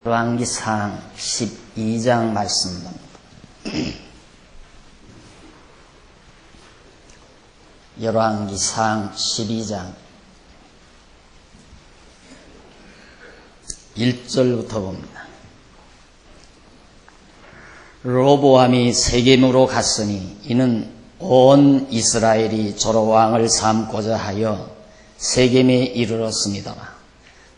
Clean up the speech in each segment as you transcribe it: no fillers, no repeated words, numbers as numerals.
열왕기상 12장 말씀입니다. 열왕기상 12장 1절부터 봅니다. 르호보암이 세겜으로 갔으니 이는 온 이스라엘이 저로 왕을 삼고자 하여 세겜에 이르렀습니다만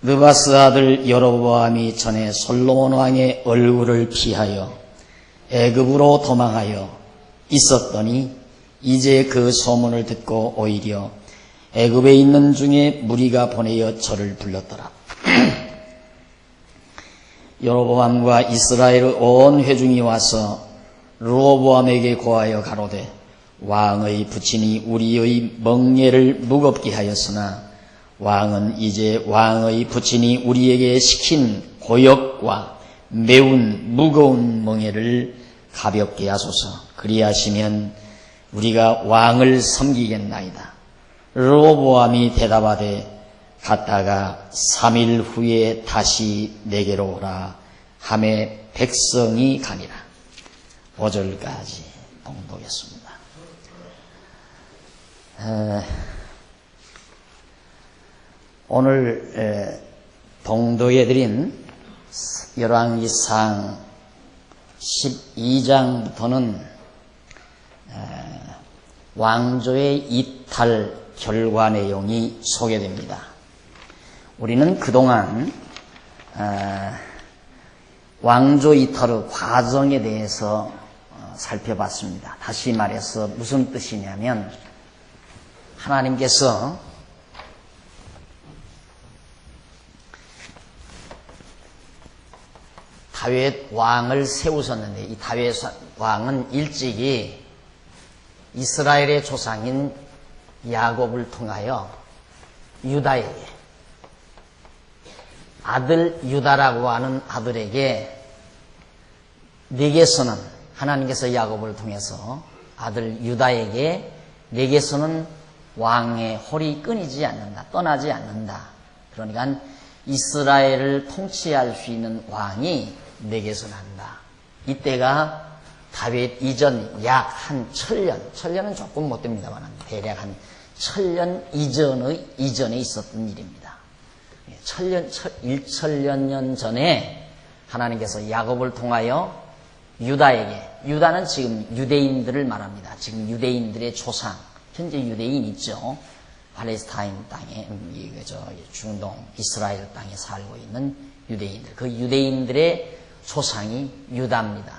느바스 아들 여로보암이 전에 솔로몬 왕의 얼굴을 피하여 애굽으로 도망하여 있었더니 이제 그 소문을 듣고 오히려 애굽에 있는 중에 무리가 보내어 저를 불렀더라. 여로보암과 이스라엘 온 회중이 와서 르호보암에게 고하여 가로되 왕의 부친이 우리의 멍에를 무겁게 하였으나 왕은 이제 왕의 부친이 우리에게 시킨 고역과 매운 무거운 멍에를 가볍게 하소서. 그리하시면 우리가 왕을 섬기겠나이다. 르호보암이 대답하되 갔다가 3일 후에 다시 내게로 오라 하매 백성이 가니라. 5절까지 봉독했습니다. 오늘 봉독해드린 열왕기상 12장부터는 왕조의 이탈 결과 내용이 소개됩니다. 우리는 그동안 왕조 이탈의 과정에 대해서 살펴봤습니다. 다시 말해서 무슨 뜻이냐면 하나님께서 다윗 왕을 세우셨는데 이 다윗 왕은 일찍이 이스라엘의 조상인 야곱을 통하여 유다에게 아들 유다라고 하는 아들에게 내게서는 하나님께서 야곱을 통해서 아들 유다에게 내게서는 왕의 홀이 끊이지 않는다, 떠나지 않는다. 그러니까 이스라엘을 통치할 수 있는 왕이 내게서 난다. 이때가 다윗 이전 약 한 1000년은 조금 못 됩니다만 대략 한 1000년 이전에 있었던 일입니다. 1천년 전에 하나님께서 야곱을 통하여 유다에게, 유다는 지금 유대인들을 말합니다. 지금 유대인들의 조상, 현재 유대인 있죠. 팔레스타인 땅에, 중동 이스라엘 땅에 살고 있는 유대인들, 그 유대인들의 조상이 유다입니다.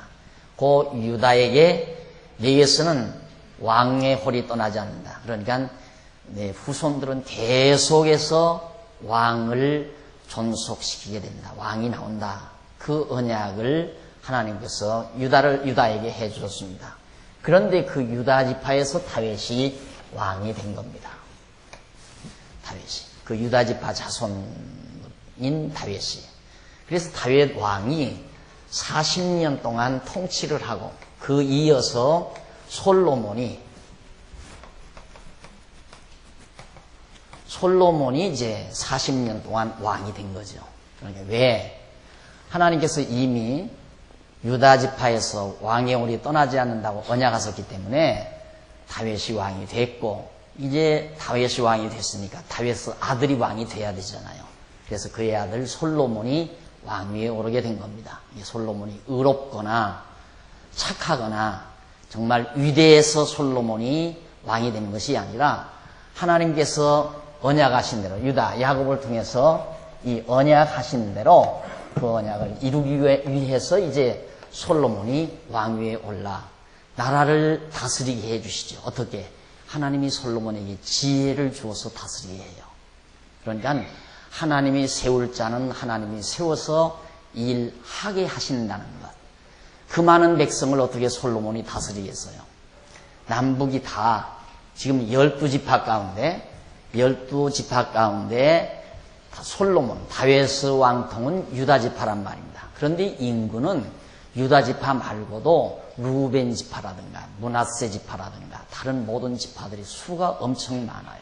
그 유다에게 내게서는 왕의 홀이 떠나지 않는다. 그러니까 내 후손들은 계속해서 왕을 존속시키게 된다. 왕이 나온다. 그 언약을 하나님께서 유다에게 해주셨습니다. 그런데 그 유다 지파에서 다윗이 왕이 된 겁니다. 다윗이. 그 유다 지파 자손인 다윗이. 그래서 다윗 왕이 40년 동안 통치를 하고 그 이어서 솔로몬이 이제 40년 동안 왕이 된 거죠. 그러니까 왜? 하나님께서 이미 유다 지파에서 왕의 홀이 떠나지 않는다고 언약하셨기 때문에 다윗이 왕이 됐고 이제 다윗이 왕이 됐으니까 다윗의 아들이 왕이 돼야 되잖아요. 그래서 그의 아들 솔로몬이 왕위에 오르게 된 겁니다. 솔로몬이 의롭거나 착하거나 정말 위대해서 솔로몬이 왕이 된 것이 아니라 하나님께서 언약하신 대로 유다, 야곱을 통해서 이 언약하신 대로 그 언약을 이루기 위해서 이제 솔로몬이 왕위에 올라 나라를 다스리게 해주시죠. 어떻게? 하나님이 솔로몬에게 지혜를 주어서 다스리게 해요. 그러니까 하나님이 세울 자는 하나님이 세워서 일하게 하신다는 것. 그 많은 백성을 어떻게 솔로몬이 다스리겠어요? 남북이 다 지금 12지파 가운데 솔로몬, 다윗의 왕통은 유다지파란 말입니다. 그런데 인구는 유다지파 말고도 루벤 지파라든가 므낫세 지파라든가 다른 모든 지파들이 수가 엄청 많아요.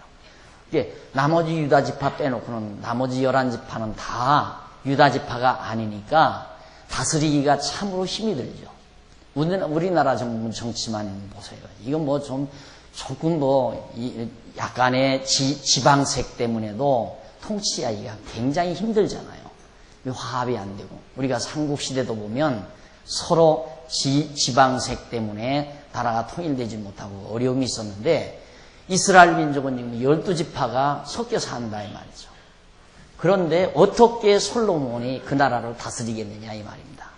나머지 유다지파 빼놓고는 나머지 11지파는 다 유다 지파가 아니니까 다스리기가 참으로 힘이 들죠. 우리나라 정치만 보세요. 이건 뭐 조금 약간의 지방색 때문에도 통치하기가 굉장히 힘들잖아요. 화합이 안 되고, 우리가 삼국시대도 보면 서로 지방색 때문에 나라가 통일되지 못하고 어려움이 있었는데, 이스라엘 민족은 지금 12지파가 섞여 산다 이 말이죠. 그런데 어떻게 솔로몬이 그 나라를 다스리겠느냐 이 말입니다.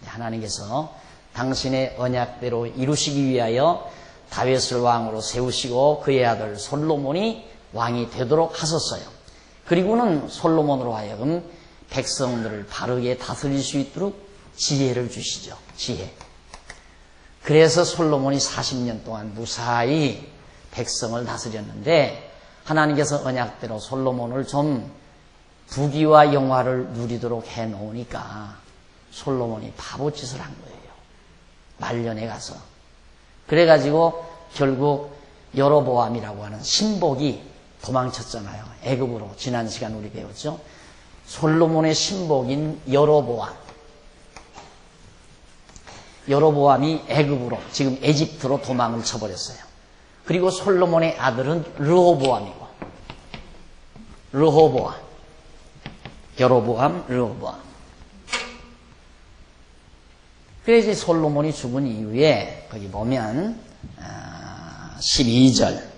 하나님께서 당신의 언약대로 이루시기 위하여 다윗을 왕으로 세우시고 그의 아들 솔로몬이 왕이 되도록 하셨어요. 그리고는 솔로몬으로 하여금 백성들을 바르게 다스릴 수 있도록 지혜를 주시죠. 지혜. 그래서 솔로몬이 40년 동안 무사히 백성을 다스렸는데, 하나님께서 언약대로 솔로몬을 좀 부귀와 영화를 누리도록 해놓으니까 솔로몬이 바보짓을 한 거예요. 말년에 가서. 그래가지고 결국 여로보암이라고 하는 신복이 도망쳤잖아요. 애굽으로. 지난 시간 우리 배웠죠. 솔로몬의 신복인 여로보암이 애굽으로, 지금 에집트로 도망을 쳐버렸어요. 그리고 솔로몬의 아들은 르호보암이고, 여로보암, 르호보암. 그래서 솔로몬이 죽은 이후에 거기 보면 12절,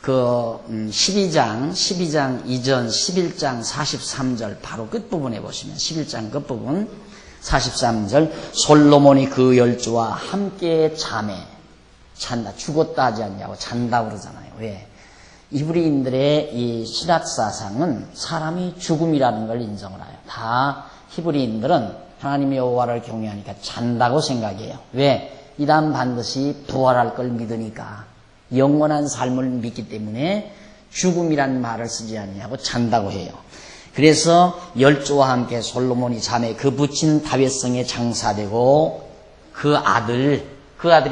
12장 이전 11장 43절 바로 끝부분에 보시면 11장 끝부분 43절, 솔로몬이 그 열조와 함께 잔다. 죽었다 하지 않냐고 잔다 그러잖아요. 왜? 히브리인들의 이 신학사상은 사람이 죽음이라는 걸 인정을 해요. 다 히브리인들은 하나님의 여호와를 경외하니까 잔다고 생각해요. 왜? 이 다음 반드시 부활할 걸 믿으니까, 영원한 삶을 믿기 때문에 죽음이란 말을 쓰지 않냐고 잔다고 해요. 그래서 열조와 함께 솔로몬이 잠에 그 부친 다윗성에 장사되고, 그 아들이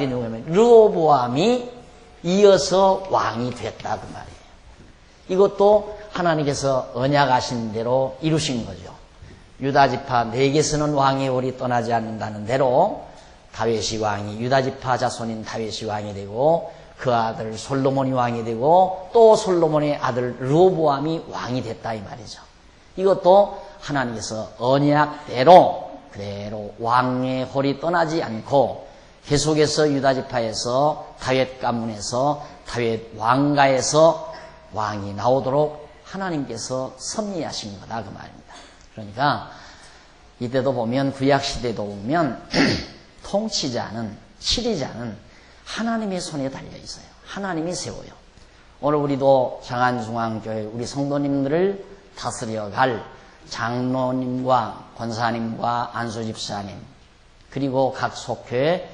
누구냐면 르호보암이 이어서 왕이 됐다 그 말이에요. 이것도 하나님께서 언약하신 대로 이루신 거죠. 유다지파 내게서는 왕의 홀이 떠나지 않는다는 대로 다윗이 왕이, 유다지파 자손인 다윗이 왕이 되고, 그 아들 솔로몬이 왕이 되고, 또 솔로몬의 아들 르호보암이 왕이 됐다 이 말이죠. 이것도 하나님께서 언약대로 그대로 왕의 홀이 떠나지 않고 계속해서 유다지파에서 다윗 가문에서 다윗 왕가에서 왕이 나오도록 하나님께서 섭리하신 거다 그 말입니다. 그러니까 이때도 보면, 구약시대도 보면 통치자는, 치리자는 하나님의 손에 달려 있어요. 하나님이 세워요. 오늘 우리도 장안중앙교회 우리 성도님들을 다스려갈 장로님과 권사님과 안수집사님, 그리고 각 속회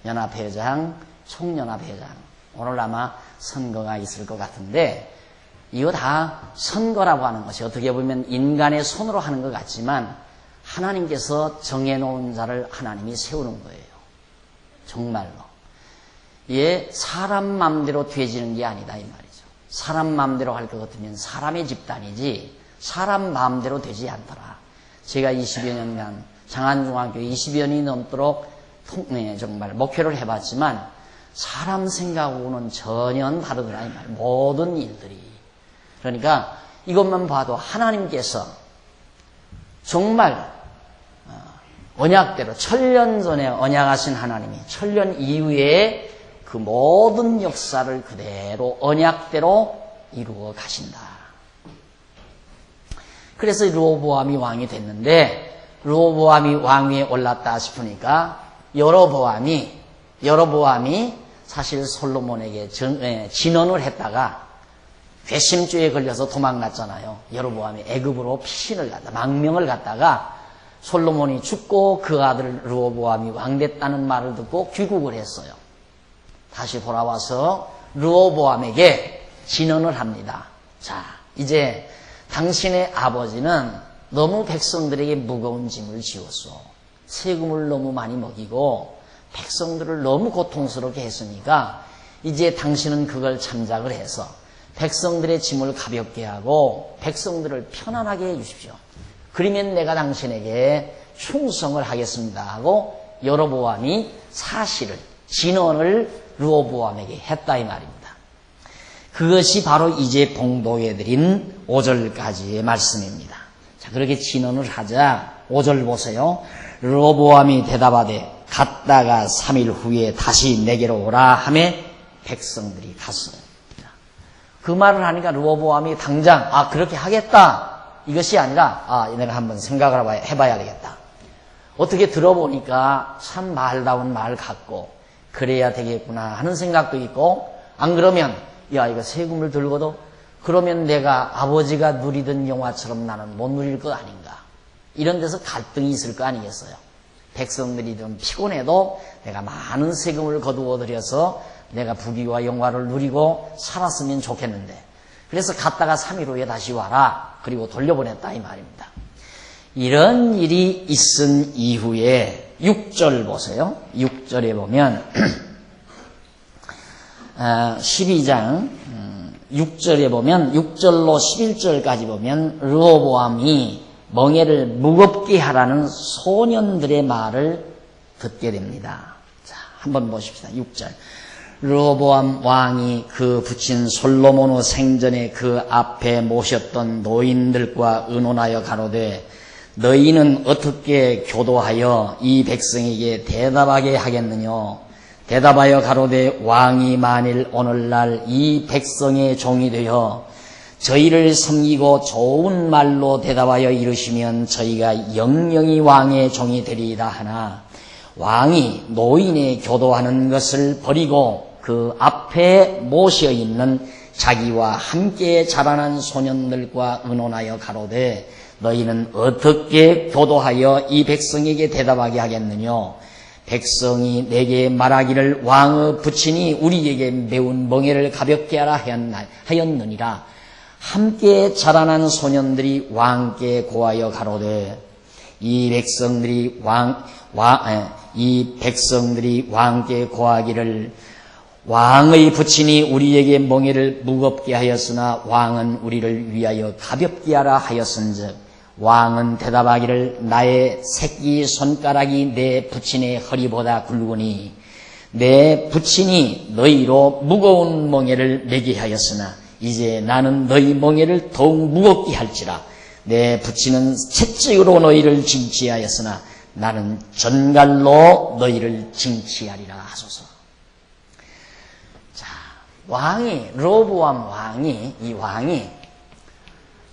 연합회장, 총연합회장, 오늘 아마 선거가 있을 것 같은데, 이거 다 선거라고 하는 것이 어떻게 보면 인간의 손으로 하는 것 같지만 하나님께서 정해놓은 자를 하나님이 세우는 거예요. 정말로. 이게 사람 마음대로 되지는 게 아니다 이 말이죠. 사람 마음대로 할 것 같으면 사람의 집단이지 사람 마음대로 되지 않더라. 제가 20여 년간 장안중앙교회 20여 년이 넘도록 정말 목회를 해봤지만 사람 생각하고는 전혀 다르더라 이 말이에요. 모든 일들이. 그러니까 이것만 봐도 하나님께서 정말 언약대로, 천년 전에 언약하신 하나님이 천년 이후에 그 모든 역사를 그대로 언약대로 이루어 가신다. 그래서 르호보암이 왕이 됐는데, 르호보암이 왕위에 올랐다 싶으니까 여로보암이 사실 솔로몬에게 진언을 했다가 괘씸죄에 걸려서 도망갔잖아요. 여로보암이 애굽으로 피신을 갔다, 망명을 갔다가 솔로몬이 죽고 그 아들 르호보암이 왕됐다는 말을 듣고 귀국을 했어요. 다시 돌아와서 르호보암에게 진언을 합니다. 자, 이제 당신의 아버지는 너무 백성들에게 무거운 짐을 지었어. 세금을 너무 많이 먹이고 백성들을 너무 고통스럽게 했으니까 이제 당신은 그걸 참작을 해서 백성들의 짐을 가볍게 하고 백성들을 편안하게 해 주십시오. 그러면 내가 당신에게 충성을 하겠습니다 하고 여로보암이 사실을 진언을 르호보암에게 했다 이 말입니다. 그것이 바로 이제 봉독해드린 5절까지의 말씀입니다. 자, 그렇게 진언을 하자 5절 보세요. 르호보암이 대답하되 갔다가 3일 후에 다시 내게로 오라 하며 백성들이 갔어요. 그 말을 하니까 르호보암이 당장 그렇게 하겠다 이것이 아니라 내가 한번 생각을 해봐야 되겠다. 어떻게 들어보니까 참 말다운 말 같고 그래야 되겠구나 하는 생각도 있고, 안 그러면 이거 세금을 들고도 그러면 내가 아버지가 누리던 영화처럼 나는 못 누릴 것 아닌가, 이런 데서 갈등이 있을 거 아니겠어요. 백성들이 좀 피곤해도 내가 많은 세금을 거두어 들여서 내가 부귀와 영화를 누리고 살았으면 좋겠는데, 그래서 갔다가 3일 후에 다시 와라 그리고 돌려보냈다 이 말입니다. 이런 일이 있은 이후에 6절 보세요. 6절에 보면 12장 6절에 보면 6절로 11절까지 보면 르호보암이 멍에를 무겁게 하라는 소년들의 말을 듣게 됩니다. 자, 한번 보십시다. 6절. 르호보암 왕이 그 부친 솔로몬의 생전에 그 앞에 모셨던 노인들과 의논하여 가로되 너희는 어떻게 교도하여 이 백성에게 대답하게 하겠느냐? 대답하여 가로되 왕이 만일 오늘날 이 백성의 종이 되어 저희를 섬기고 좋은 말로 대답하여 이르시면 저희가 영영이 왕의 종이 되리이다 하나, 왕이 노인의 교도하는 것을 버리고 그 앞에 모셔 있는 자기와 함께 자라난 소년들과 의논하여 가로되 너희는 어떻게 교도하여 이 백성에게 대답하게 하겠느냐? 백성이 내게 말하기를 왕의 부친이 우리에게 매운 멍에를 가볍게 하라 하였느니라. 함께 자라난 소년들이 왕께 고하여 가로되 이 백성들이 왕께 고하기를 왕의 부친이 우리에게 멍에를 무겁게 하였으나 왕은 우리를 위하여 가볍게 하라 하였은즉 왕은 대답하기를 나의 새끼 손가락이 내 부친의 허리보다 굵으니 내 부친이 너희로 무거운 멍에를 매게 하였으나 이제 나는 너희 멍에를 더욱 무겁게 할지라. 내 부친은 채찍으로 너희를 징치하였으나 나는 전갈로 너희를 징치하리라 하소서. 자, 르호보암 왕이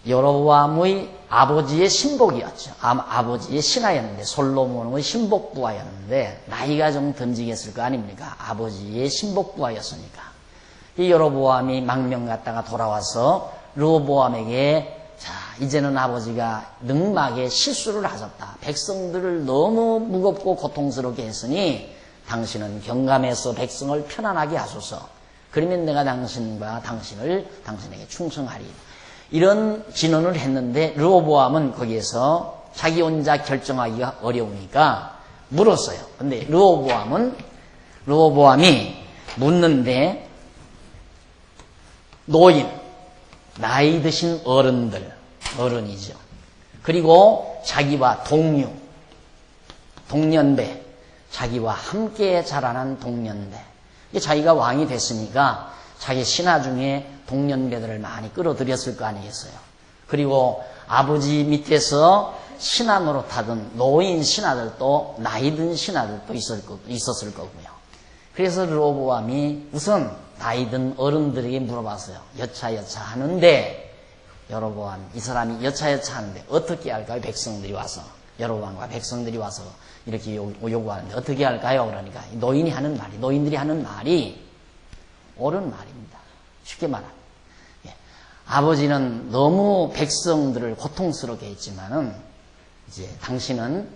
여로보암의 아버지의 신복이었죠. 아버지의 신하였는데, 솔로몬의 신복부하였는데 나이가 좀 듬직했을 거 아닙니까? 아버지의 신복부하였으니까. 이 여로보암이 망명 갔다가 돌아와서 르호보암에게 자, 이제는 아버지가 능막에 실수를 하셨다. 백성들을 너무 무겁고 고통스럽게 했으니 당신은 경감해서 백성을 편안하게 하소서. 그러면 내가 당신에게 충성하리. 이런 진언을 했는데 르호보암은 거기에서 자기 혼자 결정하기가 어려우니까 물었어요. 근데 르호보암이 묻는데 노인, 나이 드신 어른이죠. 그리고 자기와 동년배, 자기와 함께 자라난 동년배. 자기가 왕이 됐으니까 자기 신하 중에 동년배들을 많이 끌어들였을 거 아니겠어요. 그리고 아버지 밑에서 신하 노릇하던 노인 신하들도 나이 든 신하들도 있었을 거고요. 그래서 르호보암이 우선 나이 든 어른들에게 물어봤어요. 여차여차 하는데 여로보암 이 사람이 여차여차 하는데 어떻게 할까요? 여로보암과 백성들이 와서 이렇게 요구하는데 어떻게 할까요? 그러니까 노인들이 하는 말이 옳은 말입니다. 쉽게 말합니다. 아버지는 너무 백성들을 고통스럽게 했지만은 이제 당신은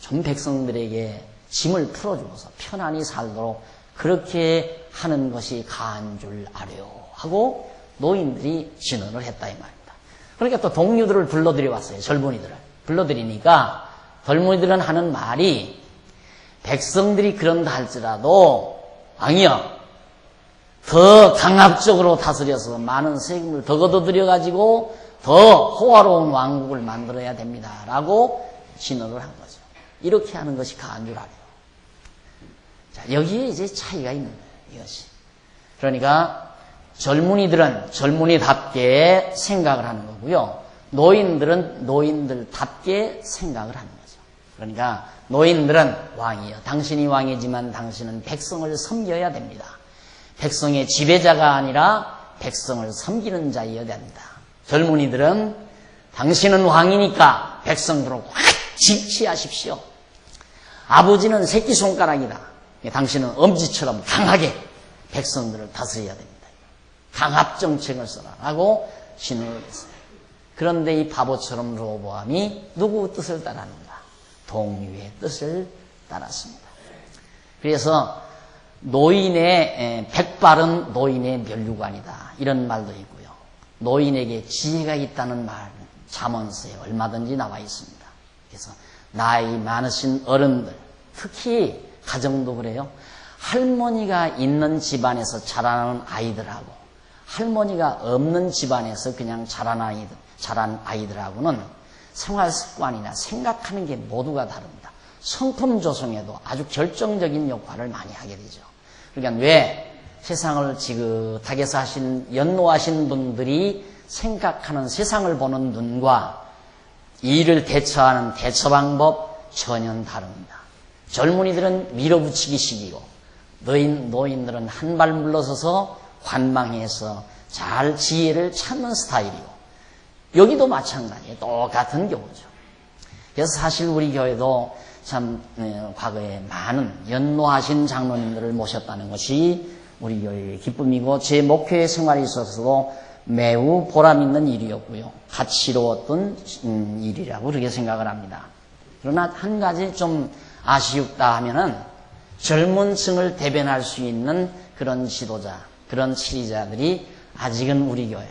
좀 백성들에게 짐을 풀어주어서 편안히 살도록 그렇게 하는 것이 가한 줄 아뢰요 하고 노인들이 진언을 했다 이 말입니다. 그러니까 또 동료들을 불러들여 왔어요. 젊은이들을 불러들이니까 젊은이들은 하는 말이 백성들이 그런다 할지라도 왕이여 더 강압적으로 다스려서 많은 세금을 더 걷어들여가지고 더 호화로운 왕국을 만들어야 됩니다. 라고 진언을 한 거죠. 이렇게 하는 것이 가한 줄 알아요. 자, 여기에 이제 차이가 있는 거예요, 이것이. 그러니까 젊은이들은 젊은이답게 생각을 하는 거고요. 노인들은 노인들답게 생각을 하는 거죠. 그러니까 노인들은 왕이요. 당신이 왕이지만 당신은 백성을 섬겨야 됩니다. 백성의 지배자가 아니라 백성을 섬기는 자여야 됩니다. 젊은이들은 당신은 왕이니까 백성들을 확 지키하십시오. 아버지는 새끼손가락이다. 당신은 엄지처럼 강하게 백성들을 다스려야 됩니다. 강압정책을 써라 라고 신호를 했어요. 그런데 이 바보처럼 르호보암이 누구 뜻을 따랐는가? 동유의 뜻을 따랐습니다. 그래서 노인의 백발은 노인의 면류관이다 이런 말도 있고요. 노인에게 지혜가 있다는 말 잠언서에 얼마든지 나와 있습니다. 그래서 나이 많으신 어른들, 특히 가정도 그래요. 할머니가 있는 집안에서 자라는 아이들하고 할머니가 없는 집안에서 그냥 자란 아이들하고는 생활 습관이나 생각하는 게 모두가 다릅니다. 성품 조성에도 아주 결정적인 역할을 많이 하게 되죠. 그러니까 왜 세상을 지긋하게 사신 연로하신 분들이 생각하는 세상을 보는 눈과 일을 대처하는 대처 방법 전혀 다릅니다. 젊은이들은 밀어붙이기식이고 노인들은 한 발 물러서서 관망해서 잘 지혜를 찾는 스타일이고 여기도 마찬가지예요. 똑같은 경우죠. 그래서 사실 우리 교회도 참 과거에 많은 연로하신 장로님들을 모셨다는 것이 우리 교회의 기쁨이고 제 목회 생활에 있어서도 매우 보람있는 일이었고요. 가치로웠던 일이라고 그렇게 생각을 합니다. 그러나 한 가지 좀 아쉬웠다 하면은 젊은 층을 대변할 수 있는 그런 지도자, 그런 치리자들이 아직은 우리 교회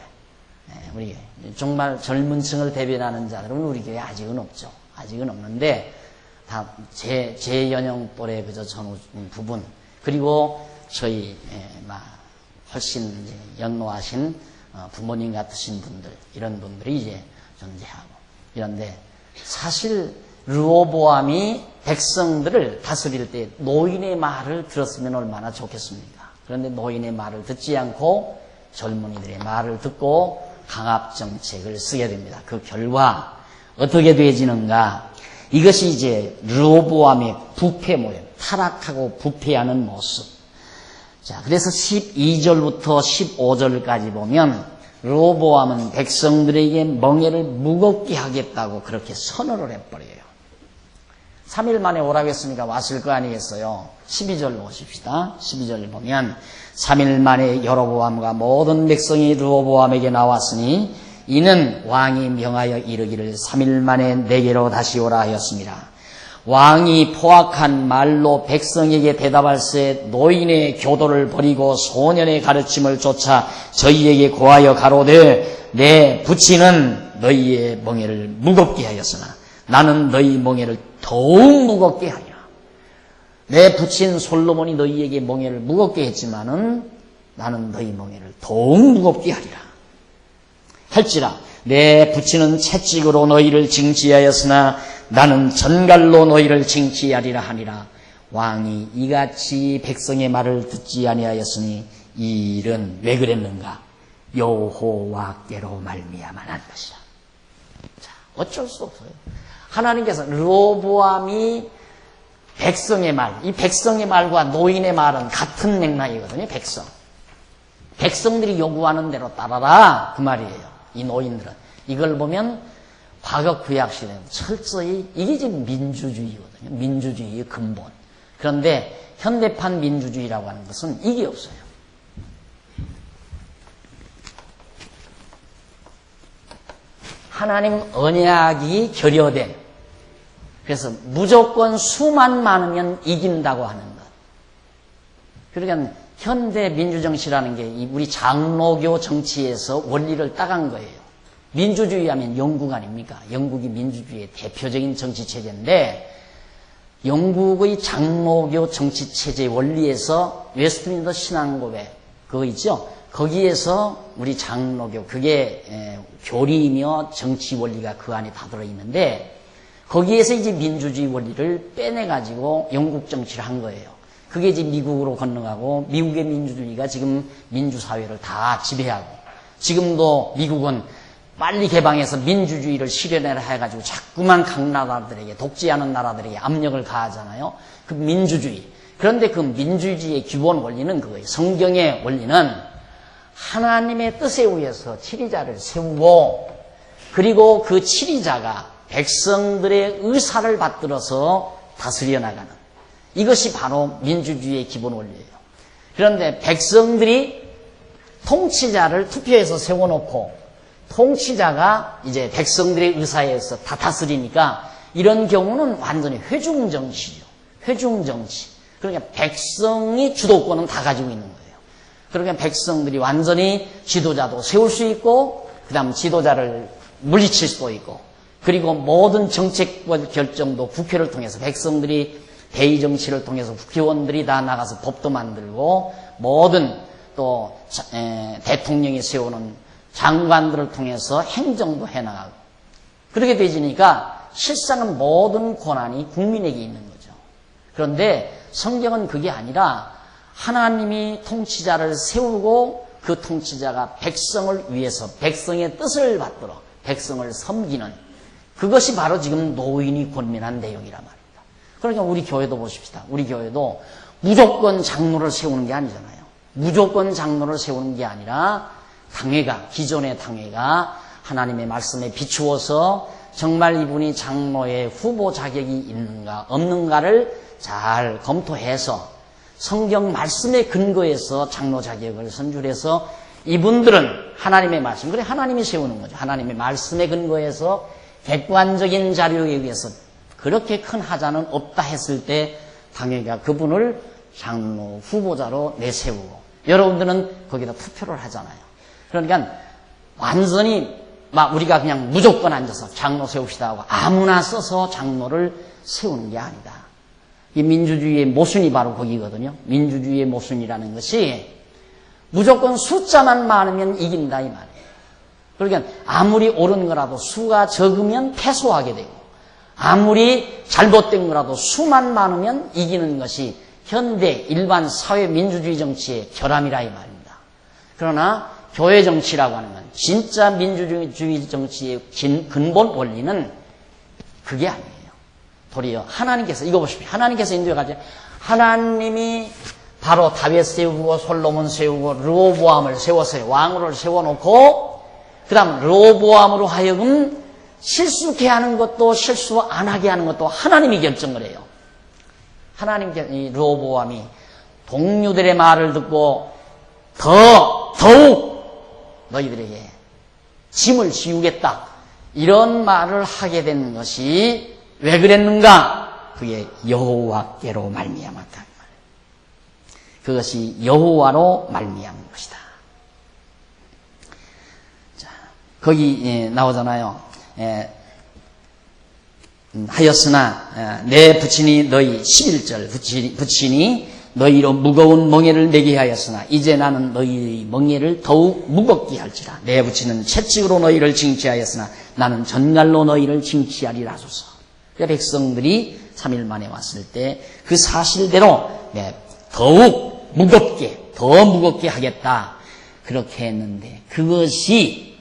정말 젊은 층을 대변하는 자들은 우리 교회에 아직은 없죠. 아직은 없는데 다 제 연령 또래 그저 전후 부분 그리고 저희 훨씬 이제 연로하신 부모님 같으신 분들 이런 분들이 이제 존재하고 이런데 사실 르호보암이 백성들을 다스릴 때 노인의 말을 들었으면 얼마나 좋겠습니까? 그런데 노인의 말을 듣지 않고 젊은이들의 말을 듣고 강압정책을 쓰게 됩니다. 그 결과 어떻게 되지는가? 이것이 이제 르호보암의 부패 모양, 타락하고 부패하는 모습. 자, 그래서 12절부터 15절까지 보면 르호보암은 백성들에게 멍에를 무겁게 하겠다고 그렇게 선언을 해버려요. 3일 만에 오라고 했으니까 왔을 거 아니겠어요? 12절로 오십시다. 12절 보면 3일 만에 여로보암과 모든 백성이 르호보암에게 나왔으니 이는 왕이 명하여 이르기를 3일 만에 내게로 다시 오라 하였습니다. 왕이 포악한 말로 백성에게 대답할새 노인의 교도를 버리고 소년의 가르침을 쫓아 저희에게 고하여 가로되 내 부친은 너희의 멍에를 무겁게 하였으나 나는 너희 멍에를 더욱 무겁게 하리라. 내 부친 솔로몬이 너희에게 멍에를 무겁게 했지만은 나는 너희 멍에를 더욱 무겁게 하리라. 할지라 내 부친은 채찍으로 너희를 징치하였으나 나는 전갈로 너희를 징치하리라 하니라. 왕이 이같이 백성의 말을 듣지 아니하였으니 이 일은 왜 그랬는가? 여호와께로 말미암아 난 것이다. 자, 어쩔 수 없어요. 하나님께서 르호보암이 백성의 말, 이 백성의 말과 노인의 말은 같은 맥락이거든요. 백성들이 요구하는 대로 따라라 그 말이에요. 이 노인들은 이걸 보면 과거 구약시대에 철저히 이게 지금 민주주의거든요. 민주주의의 근본. 그런데 현대판 민주주의라고 하는 것은 이게 없어요. 하나님 언약이 결여된, 그래서 무조건 수만 많으면 이긴다고 하는 것. 그러니까 현대 민주정치라는 게 우리 장로교 정치에서 원리를 따간 거예요. 민주주의 하면 영국 아닙니까? 영국이 민주주의의 대표적인 정치체제인데 영국의 장로교 정치체제의 원리에서 웨스트민스터 신앙고백 그거 있죠? 거기에서 우리 장로교, 그게 교리이며 정치 원리가 그 안에 다 들어있는데, 거기에서 이제 민주주의 원리를 빼내가지고 영국 정치를 한 거예요. 그게 이제 미국으로 건너가고, 미국의 민주주의가 지금 민주사회를 다 지배하고, 지금도 미국은 빨리 개방해서 민주주의를 실현해라 해가지고 자꾸만 각 나라들에게, 독재하는 나라들에게 압력을 가하잖아요. 그 민주주의. 그런데 그 민주주의의 기본 원리는 그거예요. 성경의 원리는 하나님의 뜻에 의해서 치리자를 세우고, 그리고 그 치리자가 백성들의 의사를 받들어서 다스려 나가는, 이것이 바로 민주주의의 기본 원리예요. 그런데 백성들이 통치자를 투표해서 세워놓고 통치자가 이제 백성들의 의사에 의해서 다 다스리니까 이런 경우는 완전히 회중정치죠. 회중정치. 그러니까 백성이 주도권은 다 가지고 있는 거예요. 그러니까 백성들이 완전히 지도자도 세울 수 있고, 그 다음 지도자를 물리칠 수도 있고, 그리고 모든 정책 결정도 국회를 통해서, 백성들이 대의정치를 통해서 국회의원들이 다 나가서 법도 만들고, 모든 또 대통령이 세우는 장관들을 통해서 행정도 해나가고, 그렇게 되지니까 실상은 모든 권한이 국민에게 있는 거죠. 그런데 성경은 그게 아니라 하나님이 통치자를 세우고 그 통치자가 백성을 위해서 백성의 뜻을 받들어 백성을 섬기는, 그것이 바로 지금 노인이 권면한 내용이란 말입니다. 그러니까 우리 교회도 보십시다. 우리 교회도 무조건 장로를 세우는 게 아니잖아요. 무조건 장로를 세우는 게 아니라 당회가, 기존의 당회가 하나님의 말씀에 비추어서 정말 이분이 장로의 후보 자격이 있는가 없는가를 잘 검토해서 성경 말씀에 근거해서 장로 자격을 선출해서, 이분들은 하나님의 말씀, 그래 하나님이 세우는 거죠. 하나님의 말씀에 근거해서 객관적인 자료에 의해서 그렇게 큰 하자는 없다 했을 때 당회가 그분을 장로 후보자로 내세우고, 여러분들은 거기다 투표를 하잖아요. 그러니까 완전히 막 우리가 그냥 무조건 앉아서 장로 세웁시다 하고 아무나 써서 장로를 세우는 게 아니다. 이 민주주의의 모순이 바로 거기거든요. 민주주의의 모순이라는 것이 무조건 숫자만 많으면 이긴다 이 말이에요. 그러니까 아무리 옳은 거라도 수가 적으면 패소하게 되고, 아무리 잘못된 거라도 수만 많으면 이기는 것이 현대 일반 사회 민주주의 정치의 결함이라 이 말입니다. 그러나 교회 정치라고 하는 건, 진짜 민주주의 정치의 근본 원리는 그게 아니에요. 도리어 하나님께서, 이거 보십시오. 하나님께서 인도해가지고, 하나님이 바로 다윗 세우고 솔로몬 세우고 르호보암을 세웠어요. 왕으로 세워놓고, 그 다음 르호보암으로 하여금 실수케 하는 것도 실수 안 하게 하는 것도 하나님이 결정을 해요. 하나님께서 이 르호보암이 동료들의 말을 듣고 더욱 너희들에게 짐을 지우겠다, 이런 말을 하게 된 것이 왜 그랬는가? 그게 여호와께로 말미암았다. 그것이 여호와로 말미암은 것이다. 자, 거기 나오잖아요. 하였으나 내 부친이 너희 11절 부친이 너희로 무거운 멍에를 내게 하였으나 이제 나는 너희의 멍에를 더욱 무겁게 할지라. 내 부친은 채찍으로 너희를 징치하였으나 나는 전갈로 너희를 징치하리라 하소서. 백성들이 3일 만에 왔을 때 그 사실대로 더욱 무겁게, 더 무겁게 하겠다, 그렇게 했는데, 그것이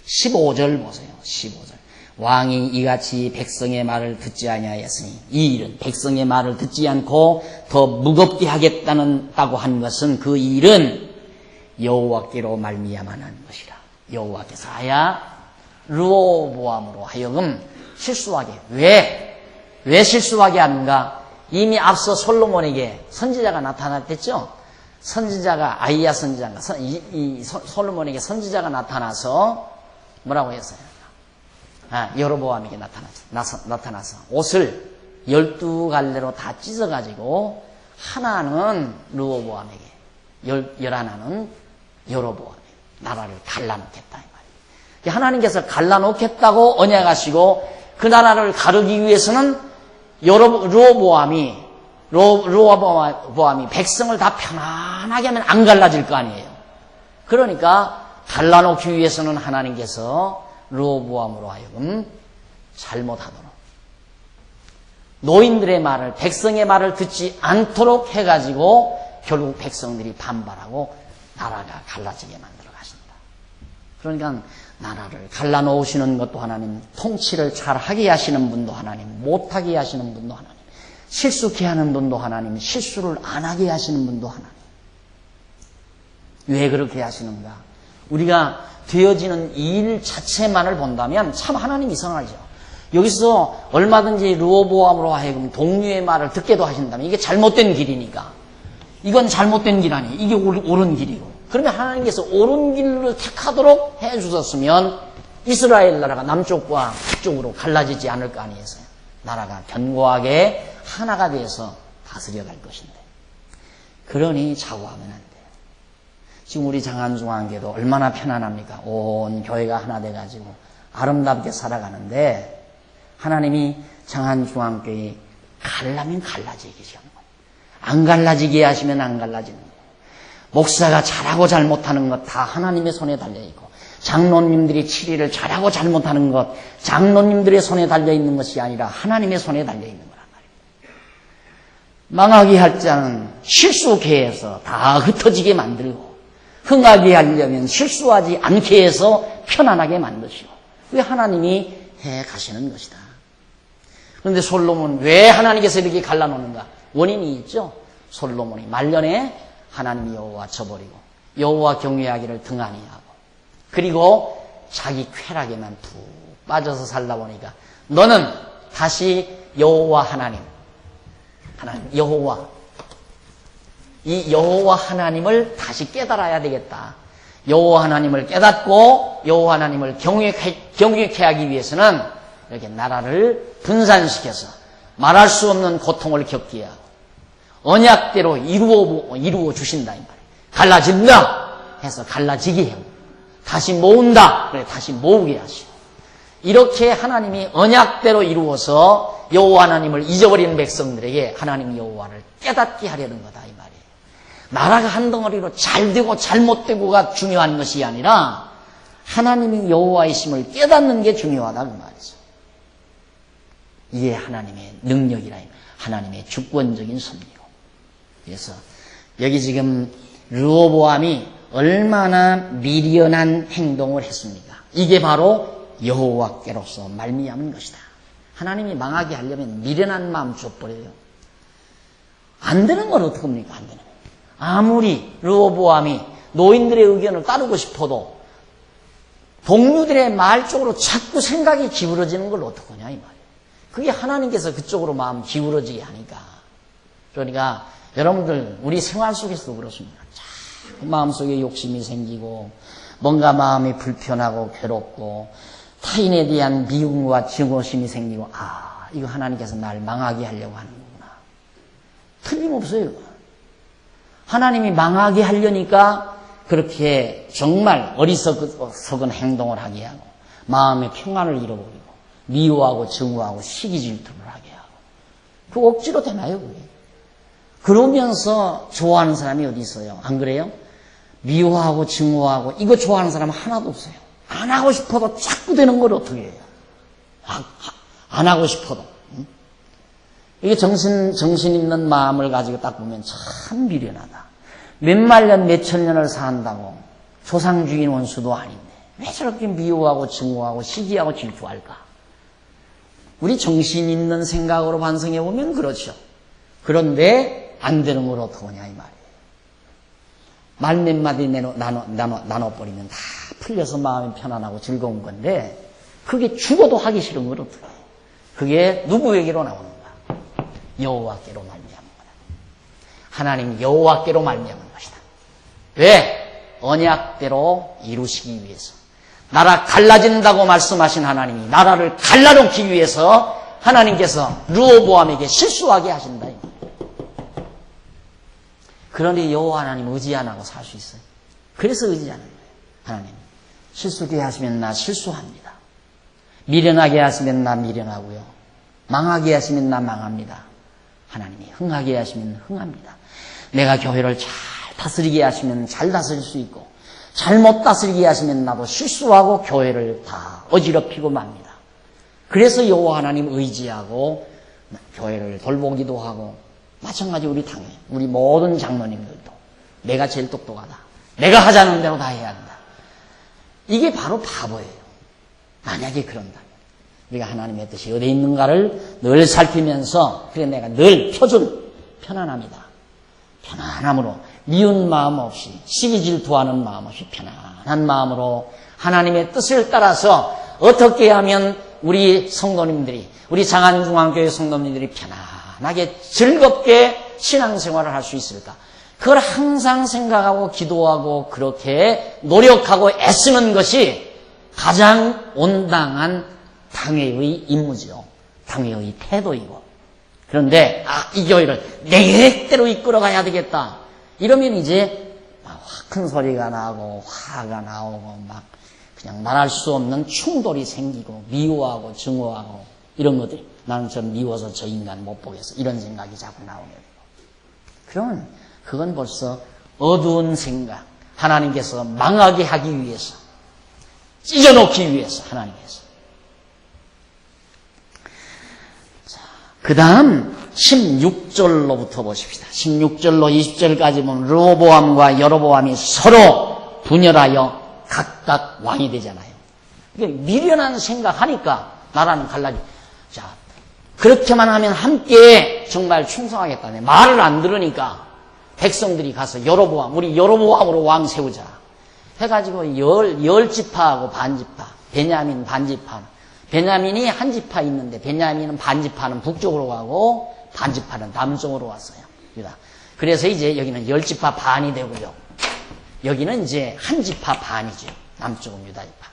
15절 보세요. 15절. 왕이 이같이 백성의 말을 듣지 아니하였으니, 이 일은 백성의 말을 듣지 않고 더 무겁게 하겠다고 한 것은, 그 일은 여호와께로 말미암아난 것이라. 여호와께서 하야 르호보암으로 하여금 실수하게. 왜 실수하게 하는가? 이미 앞서 솔로몬에게 선지자가 나타났댔죠. 선지자가, 아이야 선지자가 솔로몬에게 선지자가 나타나서 뭐라고 했어요? 여로보암에게 나타나서 옷을 12갈래로 다 찢어가지고 하나는 르호보암에게, 11하나는 여로보암에게 나라를 갈라놓겠다 이 말이에요. 하나님께서 갈라놓겠다고 언약하시고, 그 나라를 가르기 위해서는 르호보암이 백성을 다 편안하게 하면 안 갈라질 거 아니에요. 그러니까 갈라놓기 위해서는 하나님께서 르호보암으로 하여금 잘못하도록 노인들의 말을, 백성의 말을 듣지 않도록 해가지고 결국 백성들이 반발하고 나라가 갈라지게 만들어 가신다. 그러니까 나라를 갈라놓으시는 것도 하나님, 통치를 잘하게 하시는 분도 하나님, 못하게 하시는 분도 하나님, 실수케 하는 분도 하나님, 실수를 안 하게 하시는 분도 하나님. 왜 그렇게 하시는가? 우리가 되어지는 일 자체만을 본다면 참 하나님 이상하죠. 여기서 얼마든지 르호보암으로 하여금 동료의 말을 듣게도 하신다면 이게 잘못된 길이니까 이건 잘못된 길 아니에요. 이게 옳은 길이고. 그러면 하나님께서 옳은 길을 택하도록 해주셨으면 이스라엘 나라가 남쪽과 북쪽으로 갈라지지 않을 거 아니겠어요. 나라가 견고하게 하나가 돼서 다스려갈 것인데. 그러니 좌우하면 안 돼요. 지금 우리 장안중앙교회도 얼마나 편안합니까? 온 교회가 하나 돼가지고 아름답게 살아가는데 하나님이 장안중앙교회 갈라면 갈라지게 하는 거예요. 안 갈라지게 하시면 안 갈라지는 거예요. 목사가 잘하고 잘못하는 것 다 하나님의 손에 달려있고 장로님들이 치리를 잘하고 잘못하는 것 장로님들의 손에 달려있는 것이 아니라 하나님의 손에 달려있는 거란 말이에요. 망하게 할 자는 실수케 해서 다 흩어지게 만들고 흥하게 하려면 실수하지 않게 해서 편안하게 만드시고 왜 하나님이 해 가시는 것이다. 그런데 솔로몬 왜 하나님께서 이렇게 갈라놓는가? 원인이 있죠. 솔로몬이 말년에 하나님 여호와 저버리고 여호와 경외하기를 등한히 하고 그리고 자기 쾌락에만 푹 빠져서 살다 보니까 너는 다시 여호와 하나님 여호와 이 여호와 하나님을 다시 깨달아야 되겠다. 여호와 하나님을 깨닫고 여호와 하나님을 경외케 하기 위해서는 이렇게 나라를 분산시켜서 말할 수 없는 고통을 겪게 하고 언약대로 이루어 주신다 이 말이에요. 갈라진다 해서 갈라지게 하고 다시 모은다 그래 다시 모으게 하시고 이렇게 하나님이 언약대로 이루어서 여호와 하나님을 잊어버리는 백성들에게 하나님 여호와를 깨닫게 하려는 거다 이 말이에요. 나라가 한 덩어리로 잘되고 잘못되고가 중요한 것이 아니라 하나님이 여호와이심을 깨닫는 게 중요하다 그 말이죠. 이게 하나님의 능력이라 하나님의 주권적인 섭리고. 그래서 여기 지금 르호보암이 얼마나 미련한 행동을 했습니까? 이게 바로 여호와께로서 말미암은 것이다. 하나님이 망하게 하려면 미련한 마음 줘버려요. 안 되는 건 어떡합니까? 안 되는 거예요. 아무리 르호보암이 노인들의 의견을 따르고 싶어도 동료들의 말 쪽으로 자꾸 생각이 기울어지는 걸 어떡하냐 이 말이에요. 그게 하나님께서 그쪽으로 마음 기울어지게 하니까. 그러니까 여러분들 우리 생활 속에서도 그렇습니다. 자꾸 마음속에 욕심이 생기고 뭔가 마음이 불편하고 괴롭고 타인에 대한 미움과 증오심이 생기고 이거 하나님께서 날 망하게 하려고 하는 거구나. 틀림없어요. 하나님이 망하게 하려니까 그렇게 정말 어리석은 행동을 하게 하고 마음의 평안을 잃어버리고 미워하고 증오하고 시기 질투를 하게 하고 그 억지로 되나요 그게? 그러면서 좋아하는 사람이 어디 있어요? 안 그래요? 미워하고 증오하고 이거 좋아하는 사람은 하나도 없어요. 안 하고 싶어도 자꾸 되는 걸 어떻게 해요? 안 하고 싶어도. 이게 정신 있는 마음을 가지고 딱 보면 참 미련하다. 몇만 년, 몇천 년을 산다고 조상 주인 원수도 아닌데 왜 저렇게 미워하고 증오하고 시기하고 질투할까? 우리 정신 있는 생각으로 반성해 보면 그렇죠. 그런데 안 되는 걸 어떡하냐 이 말이에요. 말 몇 마디 나눠버리면 다 풀려서 마음이 편안하고 즐거운 건데 그게 죽어도 하기 싫은 걸 어떡해. 그게 누구에게로 나오는가? 여호와께로 말미암은 거다. 하나님 여호와께로 말미암은 것이다. 왜? 언약대로 이루시기 위해서. 나라 갈라진다고 말씀하신 하나님이 나라를 갈라놓기 위해서 하나님께서 르호보암에게 실수하게 하신다. 그러니 여호와 하나님 의지 안 하고 살 수 있어요. 그래서 의지하는 거예요. 하나님 실수하게 하시면 나 실수합니다. 미련하게 하시면 나 미련하고요. 망하게 하시면 나 망합니다. 하나님이 흥하게 하시면 흥합니다. 내가 교회를 잘 다스리게 하시면 잘 다스릴 수 있고 잘못 다스리게 하시면 나도 실수하고 교회를 다 어지럽히고 맙니다. 그래서 여호와 하나님 의지하고 교회를 돌보기도 하고, 마찬가지 우리 당회, 우리 모든 장로님들도 내가 제일 똑똑하다, 내가 하자는 대로 다 해야 한다. 이게 바로 바보예요. 만약에 그런다면 우리가 하나님의 뜻이 어디 있는가를 늘 살피면서, 그래 내가 늘 표준 편안합니다. 편안함으로, 미운 마음 없이, 시기 질투하는 마음 없이 편안한 마음으로 하나님의 뜻을 따라서 어떻게 하면 우리 성도님들이, 우리 장안중앙교회 성도님들이 편안하게 즐겁게 신앙생활을 할 수 있을까? 그걸 항상 생각하고 기도하고 그렇게 노력하고 애쓰는 것이 가장 온당한 당회의 임무죠. 당회의 태도이고. 그런데 이 교회를 내 계획대로 이끌어가야 되겠다, 이러면 이제 막 큰 소리가 나고 화가 나오고 막 그냥 말할 수 없는 충돌이 생기고 미워하고 증오하고 이런 것들이, 나는 저 미워서 저 인간 못 보겠어, 이런 생각이 자꾸 나오게 되고, 그러면 그건 벌써 어두운 생각, 하나님께서 망하게 하기 위해서, 찢어놓기 위해서 하나님께서. 그 다음 16절로부터 보십시다. 16절로 20절까지 보면 르호보암과 여로보암이 서로 분열하여 각각 왕이 되잖아요. 미련한 생각하니까 나라는 갈라지. 자, 그렇게만 하면 함께 정말 충성하겠다네. 말을 안 들으니까 백성들이 가서 여로보암, 우리 여로보암으로 왕 세우자 해가지고 열 지파하고 반지파, 베냐민 반지파, 베냐민이 한 지파 있는데 베냐민은 반지파는 북쪽으로 가고 반지파는 남쪽으로 왔어요. 유다. 그래서 이제 여기는 열 지파 반이 되고요, 여기는 이제 한 지파 반이죠. 남쪽은 유다 지파,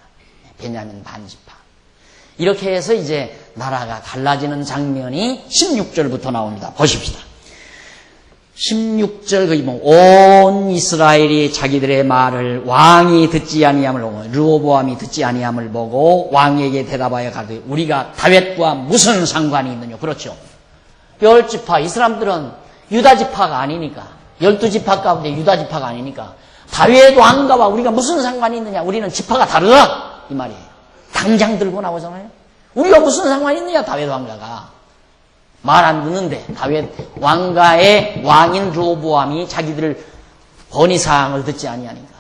베냐민 반지파. 이렇게 해서 이제 나라가 갈라지는 장면이 16절부터 나옵니다. 보십시다. 16절 거기 보면 온 이스라엘이 자기들의 말을 왕이 듣지 아니함을 보고, 르호보암이 듣지 아니함을 보고 왕에게 대답하여 가되 우리가 다윗과 무슨 상관이 있느냐. 그렇죠. 열 지파, 이 사람들은 유다 지파가 아니니까, 12지파 가운데 유다 지파가 아니니까 다윗 왕가와 우리가 무슨 상관이 있느냐, 우리는 지파가 다르다, 이 말이에요. 당장 들고 나오잖아요. 우리가 무슨 상관이 있느냐, 다윗 왕가가. 말 안 듣는데 다윗 왕가의 왕인 르호보암이 자기들 건의사항을 듣지 아니하니까,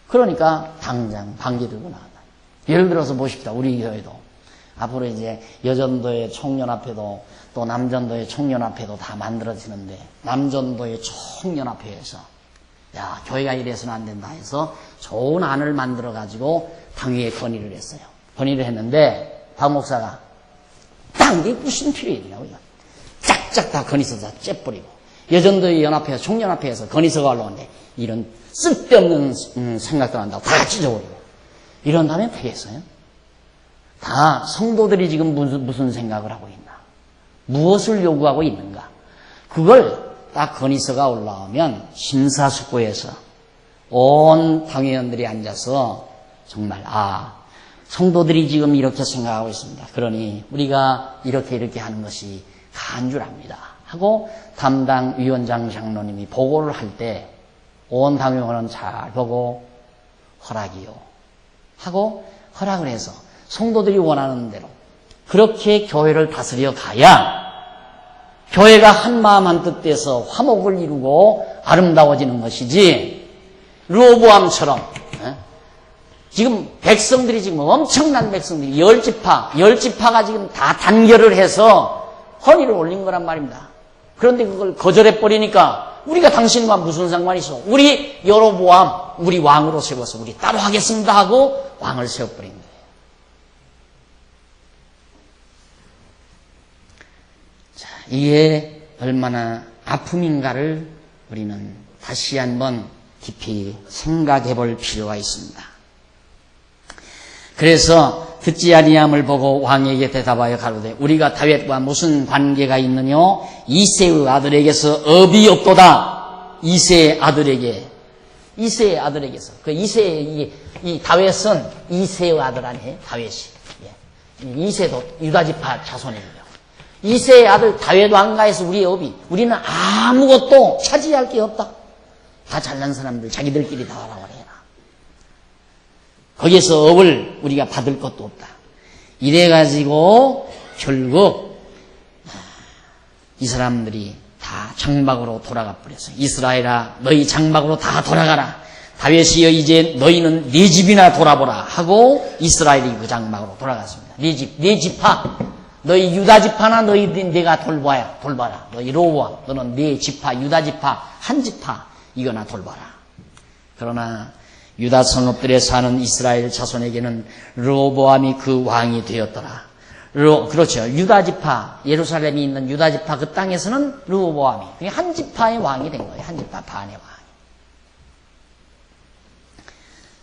그러니까 당장 반기 들고 나간다. 예를 들어서 보십시다. 우리 교회도 앞으로 이제 여전도의 총연합회도 또 남전도의 총연합회도 다 만들어지는데, 남전도의 총연합회에서 야, 교회가 이래서는 안 된다 해서 좋은 안을 만들어 가지고 당회에 건의를 했어요. 건의를 했는데 박 목사가 이게 무슨 필요했냐고, 짝짝 다 건의서 다 째버리고, 여전도의 연합회에서, 총연합회에서 건의서가 올라오는데 이런 쓸데없는 생각도 한다고 다 찢어버리고, 이런 다음에 되겠어요? 다 성도들이 지금 무슨 생각을 하고 있나, 무엇을 요구하고 있는가, 그걸 딱 건의서가 올라오면 심사숙고해서 온 당회원들이 앉아서 정말 성도들이 지금 이렇게 생각하고 있습니다. 그러니 우리가 이렇게 하는 것이 간주랍니다 하고 담당 위원장 장로님이 보고를 할 때 온 당회원은 잘 보고 허락이요 하고 허락을 해서 성도들이 원하는 대로 그렇게 교회를 다스려 가야 교회가 한 마음 한 뜻 돼서 화목을 이루고 아름다워지는 것이지, 르호보암처럼 지금 백성들이 지금 엄청난 백성들이 열 지파가 지금 다 단결을 해서 헌의를 올린 거란 말입니다. 그런데 그걸 거절해버리니까 우리가 당신과 무슨 상관이 있어? 우리 여로보암, 우리 왕으로 세워서 우리 따로 하겠습니다 하고 왕을 세워버린 거예요. 자, 이게 얼마나 아픔인가를 우리는 다시 한번 깊이 생각해 볼 필요가 있습니다. 그래서 듣지 아니함을 보고 왕에게 대답하여 가로되 우리가 다윗과 무슨 관계가 있느냐, 이새의 아들에게서 업이 없도다. 이새의 아들에게서 그 이새의 이 다윗은 이새의 아들 아니에요? 다윗이. 이새도 유다지파 자손입니다. 이새의 아들 다윗 왕가에서 우리는 아무것도 차지할 게 없다. 다 잘난 사람들 자기들끼리 다 하라고 해라. 거기에서 업을 우리가 받을 것도 없다. 이래가지고 결국 이 사람들이 다 장막으로 돌아가 버렸어요. 이스라엘아, 너희 장막으로 다 돌아가라. 다윗이여, 이제 너희는 네 집이나 돌아보라 하고 이스라엘이 그 장막으로 돌아갔습니다. 네 집, 네 지파, 너희 유다 지파나 너희 내가 돌봐라. 너희 로보암, 너는 네 지파, 유다 지파, 한 지파 이거나 돌봐라. 그러나 유다 성읍들에 사는 이스라엘 자손에게는 르호보암이 그 왕이 되었더라. 그렇죠. 유다 지파, 예루살렘이 있는 유다 지파 그 땅에서는 르호보암이 한 지파의 왕이 된 거예요. 한 지파 반의 왕.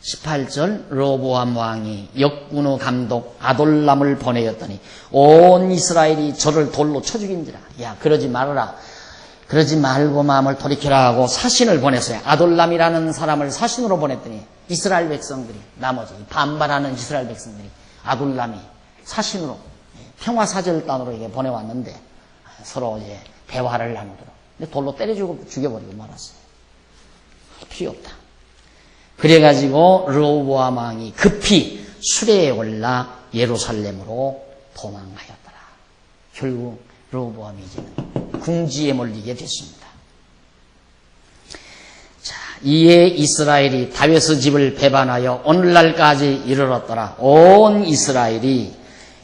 18절 르호보암 왕이 역군의 감독 아돌람을 보내었더니 온 이스라엘이 저를 돌로 쳐 죽인지라. 야, 그러지 말아라. 그러지 말고 마음을 돌이켜라 하고 사신을 보냈어요. 아돌람이라는 사람을 사신으로 보냈더니 이스라엘 백성들이, 나머지 반발하는 이스라엘 백성들이 아돌람이 사신으로 평화사절단으로 이게 보내왔는데 서로 이제 대화를 나누도록. 근데 돌로 때려 죽여버리고 말았어요. 필요 없다. 그래가지고 르호보암 왕이 급히 수레에 올라 예루살렘으로 도망하였더라. 결국 르호보암이 이제는 궁지에 몰리게 됐습니다. 자, 이에 이스라엘이 다윗의 집을 배반하여 오늘날까지 이르렀더라. 온 이스라엘이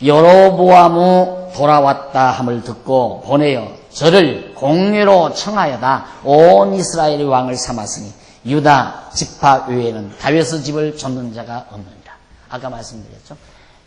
여로보암의 돌아왔다 함을 듣고 보내어 저를 공회로 청하여다 온 이스라엘의 왕을 삼았으니 유다 지파 외에는 다윗의 집을 좇는 자가 없느니라. 아까 말씀드렸죠.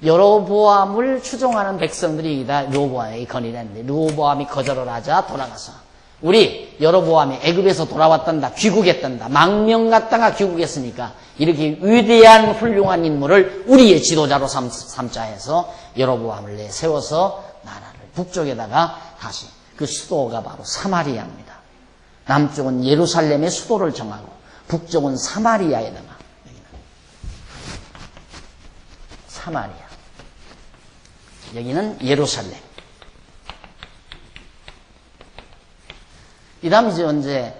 여로보암을 추종하는 백성들이 다 르호보암에게 건의를 했는데 르호보암이 거절을 하자 돌아가서 우리 여로보암이 애굽에서 돌아왔단다, 귀국했단다, 망명 갔다가 귀국했으니까 이렇게 위대한 훌륭한 인물을 우리의 지도자로 삼자 해서 여로보암을 내세워서 나라를 북쪽에다가 다시 그 수도가 바로 사마리아입니다. 남쪽은 예루살렘의 수도를 정하고 북쪽은 사마리아에다가 사마리아, 여기는 예루살렘. 이 다음 이제 언제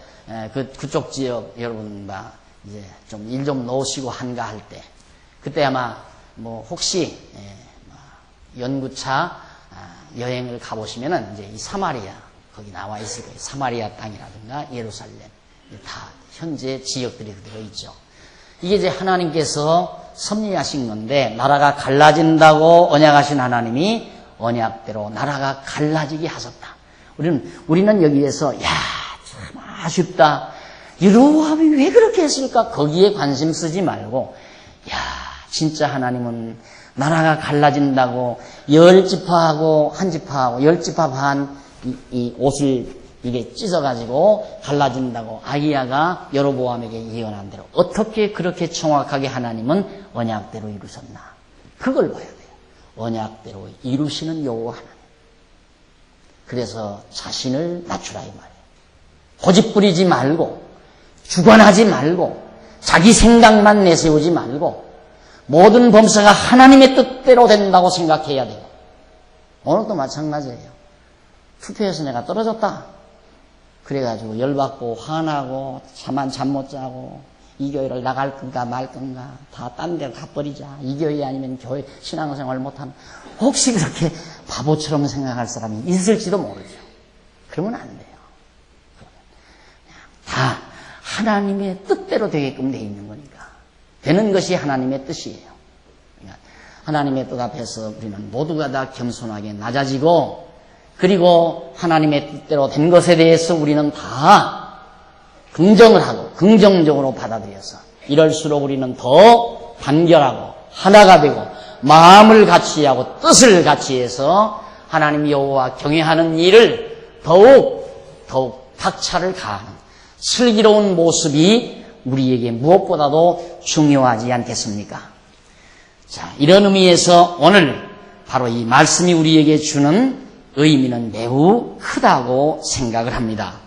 그쪽 지역 여러분 다 이제 좀 일 좀 놓으시고 한가할 때 그때 아마 뭐 혹시 연구차 여행을 가보시면은 이제 이 사마리아 거기 나와 있을 거예요. 사마리아 땅이라든가 예루살렘 다 현재 지역들이 그대로 있죠. 이게 이제 하나님께서 섭리하신 건데 나라가 갈라진다고 언약하신 하나님이 언약대로 나라가 갈라지게 하셨다. 우리는 여기에서 야, 참 아쉽다. 여로보암이 왜 그렇게 했을까? 거기에 관심 쓰지 말고 야, 진짜 하나님은 나라가 갈라진다고 10지파하고 한 지파하고 10지파 반 이 옷을 이게 찢어가지고 갈라진다고 아히야가 여로보암에게 예언한 대로 어떻게 그렇게 정확하게 하나님은 언약대로 이루셨나? 그걸 봐야 돼요. 언약대로 이루시는 여호와 하나님. 그래서 자신을 낮추라 이 말이에요. 고집 부리지 말고 주관하지 말고 자기 생각만 내세우지 말고 모든 범사가 하나님의 뜻대로 된다고 생각해야 돼요. 오늘도 마찬가지예요. 투표에서 내가 떨어졌다. 그래가지고 열받고 화나고 잠 못 자고 이 교회를 나갈 건가 말 건가 다 딴 데로 가버리자. 이 교회 아니면 교회 신앙생활 못하는 혹시 그렇게 바보처럼 생각할 사람이 있을지도 모르죠. 그러면 안 돼요. 다 하나님의 뜻대로 되게끔 돼 있는 거니까. 되는 것이 하나님의 뜻이에요. 그러니까 하나님의 뜻 앞에서 우리는 모두가 다 겸손하게 낮아지고 그리고 하나님의 뜻대로 된 것에 대해서 우리는 다 긍정을 하고 긍정적으로 받아들여서 이럴수록 우리는 더 단결하고 하나가 되고 마음을 같이 하고 뜻을 같이 해서 하나님 여호와 경외하는 일을 더욱 박차를 가하는 슬기로운 모습이 우리에게 무엇보다도 중요하지 않겠습니까? 자, 이런 의미에서 오늘 바로 이 말씀이 우리에게 주는 의미는 매우 크다고 생각을 합니다.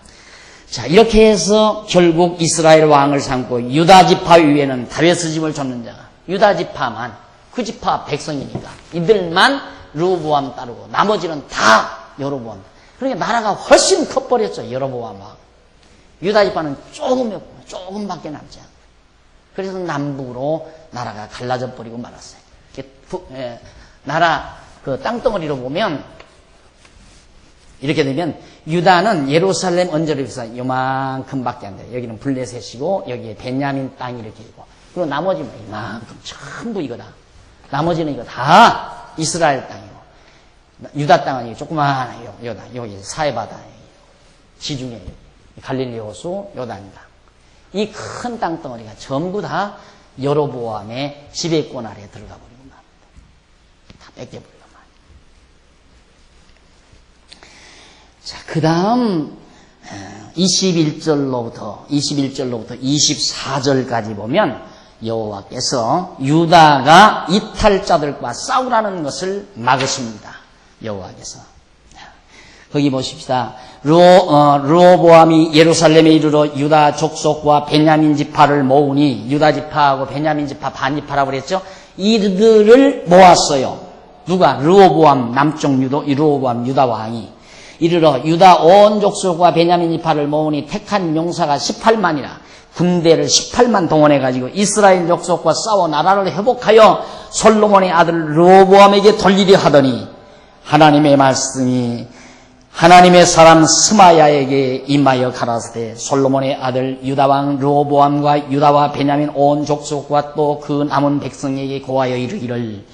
자, 이렇게 해서 결국 이스라엘 왕을 삼고 유다 지파 위에는 다윗의 집을 좇는 자가 유다 지파만 그 지파 백성이니까 이들만 르호보암 따르고 나머지는 다 여로보암. 그러니까 나라가 훨씬 커버렸죠. 여로보암 왕. 유다 지파는 조금밖에 남지 않고. 그래서 남북으로 나라가 갈라져 버리고 말았어요. 나라 그 땅덩어리로 보면 이렇게 되면 유다는 예루살렘 언저리에 비해서 요만큼밖에 안 돼요. 여기는 블레셋이고 여기에 베냐민 땅이 이렇게 있고 그리고 나머지는 이만큼 전부 이거다. 나머지는 이거 다 이스라엘 땅이고 유다 땅은 조그마한 요다. 여기 사해바다 지중해 갈릴리 호수 요단이다. 이 큰 땅덩어리가 전부 다 여로보암의 지배권 아래에 들어가 버리고 맙니다. 다 뺏겨버리고 말이에요. 자, 그 다음 21절로부터 24절까지 보면 여호와께서 유다가 이탈자들과 싸우라는 것을 막으십니다. 여호와께서. 거기 보십시다. 르호보암이 예루살렘에 이르러 유다 족속과 베냐민 지파를 모으니 유다 지파하고 베냐민 지파 반지파라고 그랬죠. 이들을 모았어요. 누가? 르호보암 남쪽 르호보암 유다 왕이 이르러 유다 온 족속과 베냐민 지파를 모으니 택한 용사가 18만이라 군대를 18만 동원해가지고 이스라엘 족속과 싸워 나라를 회복하여 솔로몬의 아들 르호보암에게 돌리려 하더니 하나님의 말씀이 하나님의 사람 스마야에게 임하여 가라사대 솔로몬의 아들 유다왕 르호보암과 유다와 베냐민 온 족속과 또 그 남은 백성에게 고하여 이르기를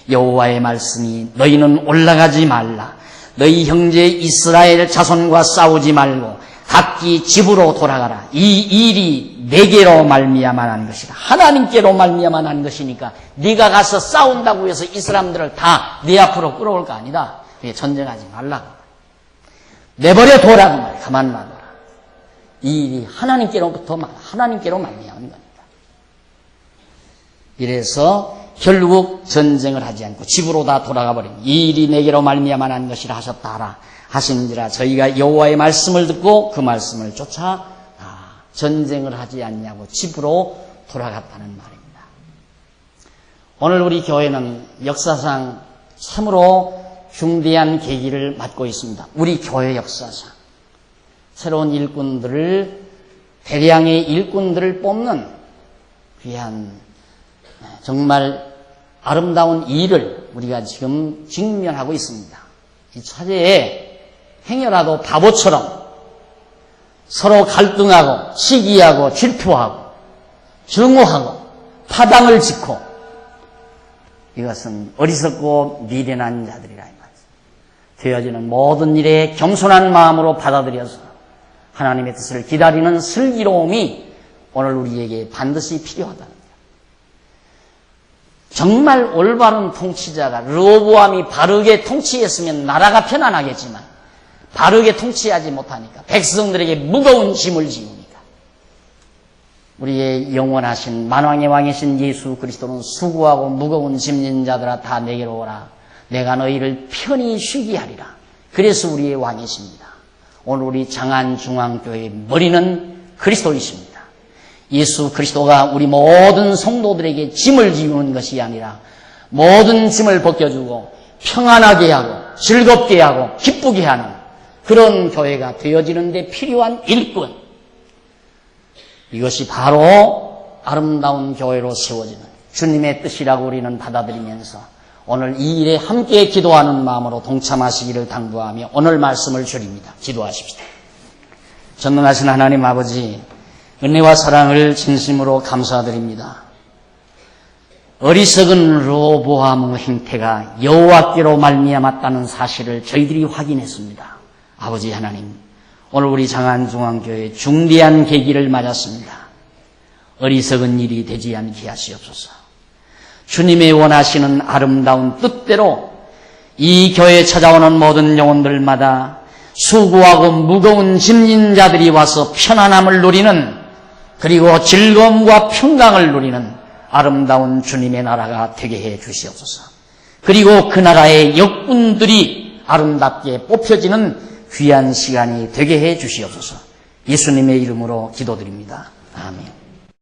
여호와의 말씀이 너희는 올라가지 말라. 너희 형제 이스라엘 자손과 싸우지 말고 각기 집으로 돌아가라. 이 일이 내게로 말미암아 난 것이다. 하나님께로 말미암아 난 것이니까 네가 가서 싸운다고 해서 이 사람들을 다 네 앞으로 끌어올 거 아니다. 전쟁하지 말라고. 내버려 둬라고 말이야. 가만 놔둬라. 이 일이 하나님께로부터 하나님께로 말미암은 겁니다. 이래서 결국 전쟁을 하지 않고 집으로 다 돌아가 버린 이 일이 내게로 말미암아 난 것이라 하셨다 하시는지라 저희가 여호와의 말씀을 듣고 그 말씀을 쫓아 전쟁을 하지 않냐고 집으로 돌아갔다는 말입니다. 오늘 우리 교회는 역사상 참으로 중대한 계기를 맞고 있습니다. 우리 교회 역사상 새로운 일꾼들을 대량의 일꾼들을 뽑는 귀한 정말 아름다운 일을 우리가 지금 직면하고 있습니다. 이 차제에 행여라도 바보처럼 서로 갈등하고 시기하고 질투하고 증오하고 파당을 짓고 이것은 어리석고 미련한 자들이라 이 말이죠. 되어지는 모든 일에 겸손한 마음으로 받아들여서 하나님의 뜻을 기다리는 슬기로움이 오늘 우리에게 반드시 필요하다. 정말 올바른 통치자가 르호보암이 바르게 통치했으면 나라가 편안하겠지만 바르게 통치하지 못하니까 백성들에게 무거운 짐을 지우니까 우리의 영원하신 만왕의 왕이신 예수 그리스도는 수고하고 무거운 짐진 자들아 다 내게로 오라. 내가 너희를 편히 쉬게 하리라. 그래서 우리의 왕이십니다. 오늘 우리 장안중앙교회의 머리는 그리스도이십니다. 예수 그리스도가 우리 모든 성도들에게 짐을 지우는 것이 아니라 모든 짐을 벗겨주고 평안하게 하고 즐겁게 하고 기쁘게 하는 그런 교회가 되어지는 데 필요한 일꾼. 이것이 바로 아름다운 교회로 세워지는 주님의 뜻이라고 우리는 받아들이면서 오늘 이 일에 함께 기도하는 마음으로 동참하시기를 당부하며 오늘 말씀을 드립니다. 기도하십시다. 전능하신 하나님 아버지, 은혜와 사랑을 진심으로 감사드립니다. 어리석은 르호보암의 행태가 여호와께로 말미암았다는 사실을 저희들이 확인했습니다. 아버지 하나님, 오늘 우리 장안중앙교회 중대한 계기를 맞았습니다. 어리석은 일이 되지 않게 하시옵소서. 주님의 원하시는 아름다운 뜻대로 이 교회에 찾아오는 모든 영혼들마다 수고하고 무거운 짐진 자들이 와서 편안함을 누리는 그리고 즐거움과 평강을 누리는 아름다운 주님의 나라가 되게 해 주시옵소서. 그리고 그 나라의 역군들이 아름답게 뽑혀지는 귀한 시간이 되게 해 주시옵소서. 예수님의 이름으로 기도드립니다. 아멘.